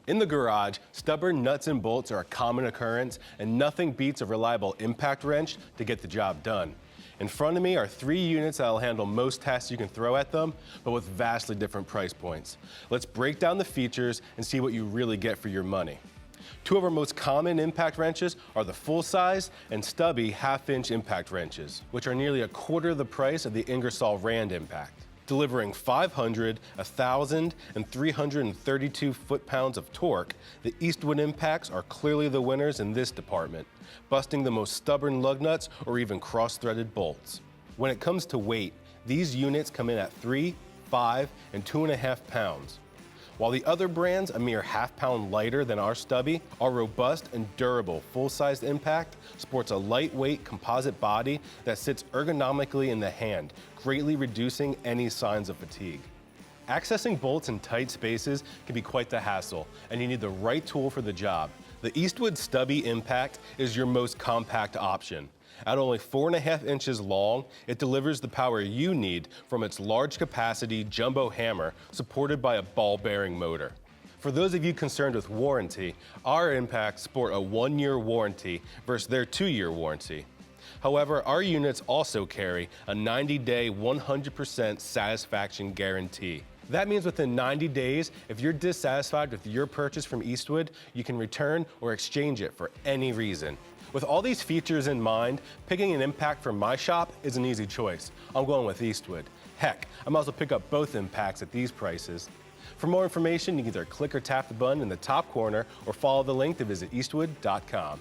In the garage, stubborn nuts and bolts are a common occurrence, and nothing beats a reliable impact wrench to get the job done. In front of me are 3 units that will handle most tasks you can throw at them, but with vastly different price points. Let's break down the features and see what you really get for your money. 2 of our most common impact wrenches are the full-size and stubby half-inch impact wrenches, which are nearly a quarter of the price of the Ingersoll Rand impact. Delivering 500, 1,000, and 332 foot-pounds of torque, the Eastwood impacts are clearly the winners in this department, busting the most stubborn lug nuts or even cross-threaded bolts. When it comes to weight, these units come in at 3, 5, and 2.5 pounds. While the other brands, a mere half-pound lighter than our stubby, our robust and durable full-sized impact sports a lightweight composite body that sits ergonomically in the hand, greatly reducing any signs of fatigue. Accessing bolts in tight spaces can be quite the hassle, and you need the right tool for the job. The Eastwood Stubby Impact is your most compact option. At only 4.5 inches long, it delivers the power you need from its large capacity jumbo hammer supported by a ball bearing motor. For those of you concerned with warranty, our impacts sport a 1-year warranty versus their 2-year warranty. However, our units also carry a 90-day 100% satisfaction guarantee. That means within 90 days, if you're dissatisfied with your purchase from Eastwood, you can return or exchange it for any reason. With all these features in mind, picking an impact from my shop is an easy choice. I'm going with Eastwood. Heck, I might as well pick up both impacts at these prices. For more information, you can either click or tap the button in the top corner or follow the link to visit eastwood.com.